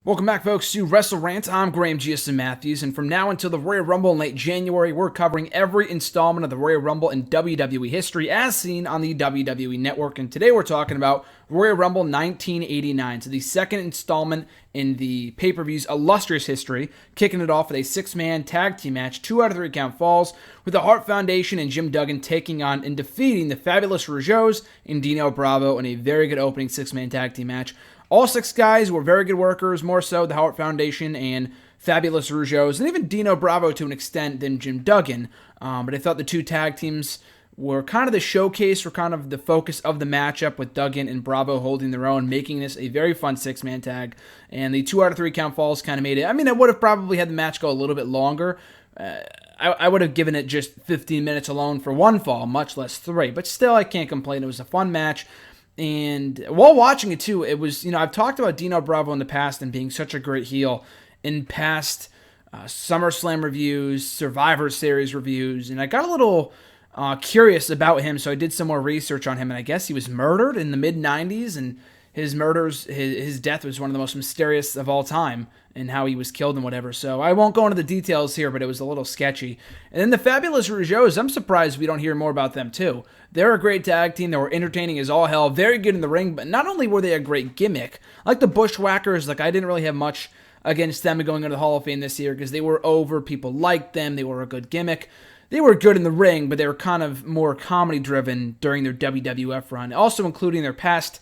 Welcome back, folks, to WrestleRant. I'm Graham GSM Matthews, and from now until the Royal Rumble in late January, we're covering every installment of the Royal Rumble in WWE history as seen on the WWE Network. And today we're talking about Royal Rumble 1989, so the second installment in the pay-per-view's illustrious history, kicking it off with a six-man tag team match, 2 out of 3 count falls, with the Hart Foundation and Jim Duggan taking on and defeating the Fabulous Rougeaus and Dino Bravo in a very good opening six-man tag team match. All 6 guys were very good workers, more so the Hart Foundation and Fabulous Rougeaus, and even Dino Bravo to an extent than Jim Duggan. But I thought the 2 tag teams were kind of the showcase, were kind of the focus of the matchup, with Duggan and Bravo holding their own, making this a very fun 6-man tag. And the 2 out of 3 count falls kind of made it. I mean, I would have probably had the match go a little bit longer. I would have given it just 15 minutes alone for 1 fall, much less 3. But still, I can't complain. It was a fun match. And while watching it too, it was, I've talked about Dino Bravo in the past and being such a great heel in past SummerSlam reviews, Survivor Series reviews, and I got a little curious about him, so I did some more research on him, and I guess he was murdered in the mid-90s, and his death was one of the most mysterious of all time, and how he was killed and whatever. So I won't go into the details here, but it was a little sketchy. And then the Fabulous Rougeaus, I'm surprised we don't hear more about them too. They're a great tag team. They were entertaining as all hell, very good in the ring, but not only were they a great gimmick, like the Bushwhackers, I didn't really have much against them going into the Hall of Fame this year because they were over, people liked them, they were a good gimmick. They were good in the ring, but they were kind of more comedy-driven during their WWF run, also including their past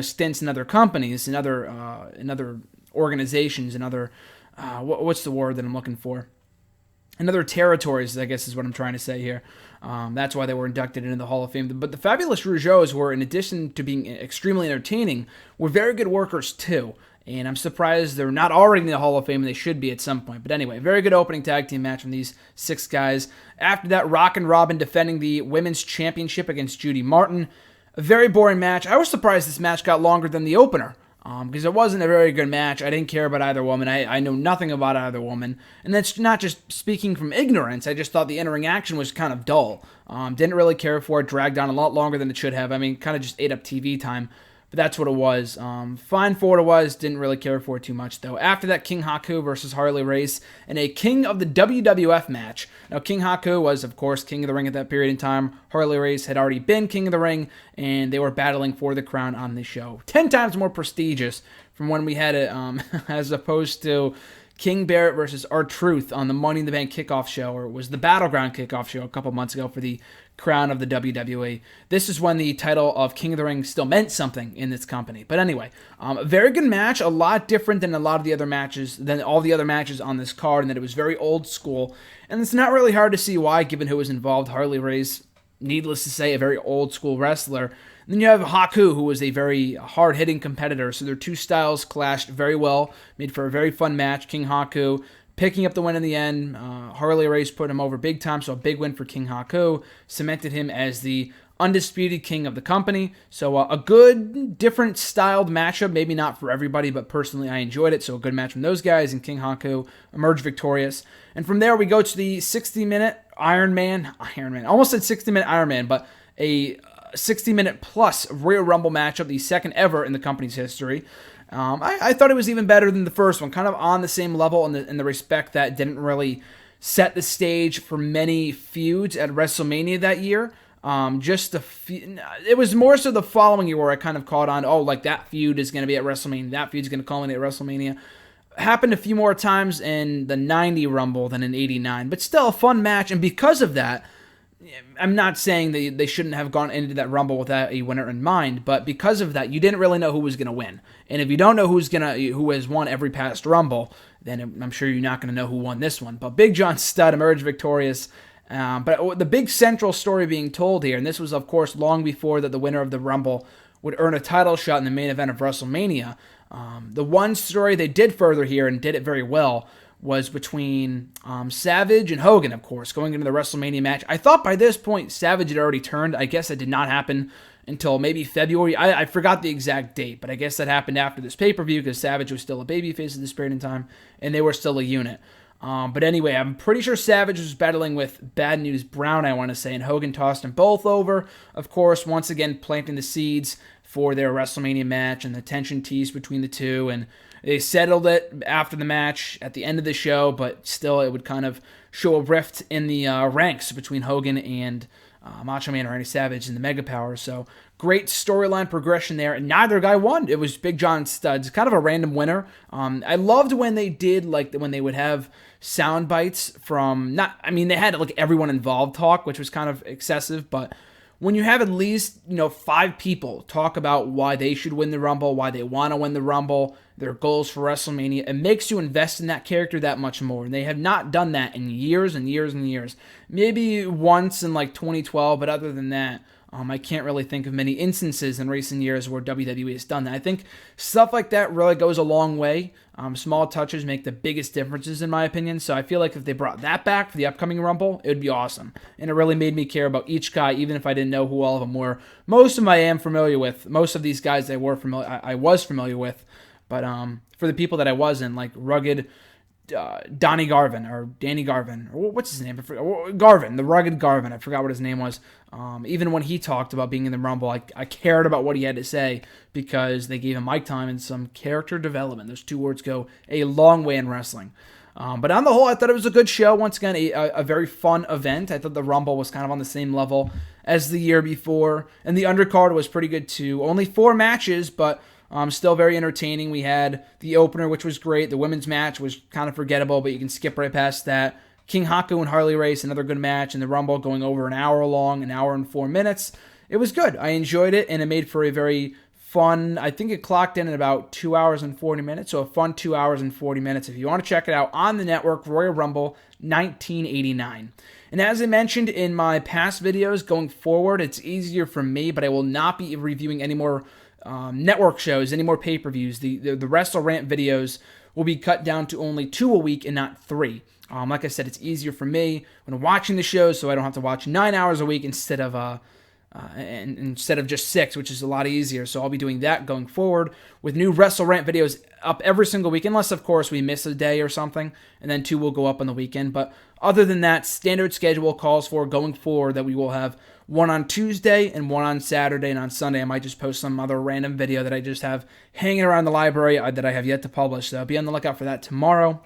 stints in other companies, in other organizations, and other, what's the word that I'm looking for? In other territories, I guess is what I'm trying to say here. That's why they were inducted into the Hall of Fame. But the Fabulous Rougeaus were, in addition to being extremely entertaining, were very good workers too. And I'm surprised they're not already in the Hall of Fame, and they should be at some point. But anyway, very good opening tag team match from these 6 guys. After that, Rockin' Robin defending the Women's Championship against Judy Martin. A very boring match. I was surprised this match got longer than the opener, because it wasn't a very good match. I didn't care about either woman. I know nothing about either woman. And that's not just speaking from ignorance. I just thought the in-ring action was kind of dull. Didn't really care for it. Dragged on a lot longer than it should have. I mean, kind of just ate up TV time. But that's what it was. Fine for what it was. Didn't really care for it too much, though. After that, King Haku versus Harley Race in a King of the WWF match. Now, King Haku was, of course, King of the Ring at that period in time. Harley Race had already been King of the Ring, and they were battling for the crown on this show. 10 times more prestigious from when we had it, as opposed to King Barrett versus R-Truth on the Money in the Bank kickoff show, or it was the Battleground kickoff show a couple months ago for the crown of the WWE. This is when the title of King of the Ring still meant something in this company. But anyway, a very good match, a lot different than a lot of the other matches, than all the other matches on this card, and that it was very old school. And it's not really hard to see why, given who was involved. Harley Race, needless to say, a very old school wrestler. And then you have Haku, who was a very hard-hitting competitor. So their 2 styles clashed very well, made for a very fun match. King Haku picking up the win in the end. Harley Race put him over big time, so a big win for King Haku. Cemented him as the undisputed king of the company. So a good, different styled matchup. Maybe not for everybody, but personally I enjoyed it. So a good match from those guys, and King Haku emerged victorious. And from there we go to the 60-minute Iron Man. Almost said 60-minute Iron Man, but a 60-minute plus Royal Rumble matchup, the second ever in the company's history. I thought it was even better than the first one, kind of on the same level in the respect that it didn't really set the stage for many feuds at WrestleMania that year. It was more so the following year where I kind of caught on, that feud is going to be at WrestleMania, that feud's going to culminate at WrestleMania. Happened a few more times in the 90 Rumble than in 89, but still a fun match, and because of that, I'm not saying that they shouldn't have gone into that Rumble without a winner in mind, but because of that, you didn't really know who was going to win. And if you don't know who has won every past Rumble, then I'm sure you're not going to know who won this one. But Big John Studd emerged victorious. But the big central story being told here, and this was, of course, long before that the winner of the Rumble would earn a title shot in the main event of WrestleMania. The one story they did further here, and did it very well, was between Savage and Hogan, of course, going into the WrestleMania match. I thought by this point Savage had already turned. I guess that did not happen until maybe February. I forgot the exact date, but I guess that happened after this pay-per-view because Savage was still a babyface at this period in time, and they were still a unit. But anyway, I'm pretty sure Savage was battling with Bad News Brown, I want to say, and Hogan tossed them both over, of course, once again planting the seeds for their WrestleMania match and the tension teased between the two. And They settled it after the match at the end of the show, but still it would kind of show a rift in the ranks between Hogan and Macho Man or Randy Savage and the Mega Powers. So great storyline progression there, and neither guy won. It was Big John Studs, kind of a random winner. I loved when they did, like, when they would have sound bites from, they had like everyone involved talk, which was kind of excessive, but when you have at least, 5 people talk about why they should win the Rumble, why they want to win the Rumble, their goals for WrestleMania, it makes you invest in that character that much more. And they have not done that in years and years and years. Maybe once in like 2012, but other than that, I can't really think of many instances in recent years where WWE has done that. I think stuff like that really goes a long way. Small touches make the biggest differences, in my opinion. So I feel like if they brought that back for the upcoming Rumble, it would be awesome. And it really made me care about each guy, even if I didn't know who all of them were. Most of them I am familiar with. Most of these guys I was familiar with. But for the people that I wasn't, like Rugged Danny Garvin, or what's his name? Garvin, the Rugged Garvin. I forgot what his name was. Even when he talked about being in the Rumble, I cared about what he had to say because they gave him mic time and some character development. Those 2 words go a long way in wrestling. But on the whole, I thought it was a good show. Once again, a very fun event. I thought the Rumble was kind of on the same level as the year before, and the undercard was pretty good too. Only 4 matches, but still very entertaining. We had the opener, which was great. The women's match was kind of forgettable, but you can skip right past that. King Haku and Harley race, another good match. And the Rumble going over an hour long, an hour and 4 minutes. It was good. I enjoyed it, and it made for a very fun, I think it clocked in at about 2 hours and 40 minutes. So a fun 2 hours and 40 minutes. If you want to check it out on the network, Royal Rumble 1989. And as I mentioned in my past videos, going forward, it's easier for me, but I will not be reviewing any more network shows, any more pay-per-views. The WrestleRant videos will be cut down to only 2 a week and not 3. Like I said, it's easier for me when watching the shows, so I don't have to watch 9 hours a week instead of just 6, which is a lot easier. So I'll be doing that going forward with new WrestleRant videos up every single week, unless, of course, we miss a day or something, and then 2 will go up on the weekend. But other than that, standard schedule calls for going forward that we will have 1 on Tuesday and 1 on Saturday, and on Sunday I might just post some other random video that I just have hanging around the library that I have yet to publish. So be on the lookout for that tomorrow.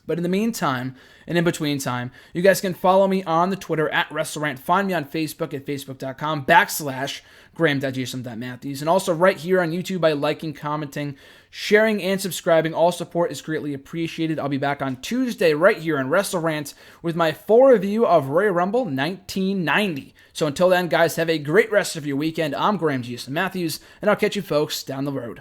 But in the meantime, and in between time, you guys can follow me on the Twitter at WrestleRant. Find me on Facebook at facebook.com/Graham.GSM.Matthews. And also right here on YouTube by liking, commenting, sharing, and subscribing. All support is greatly appreciated. I'll be back on Tuesday right here on WrestleRant with my full review of Royal Rumble 1990. So until then, guys, have a great rest of your weekend. I'm Graham GSM Matthews, and I'll catch you folks down the road.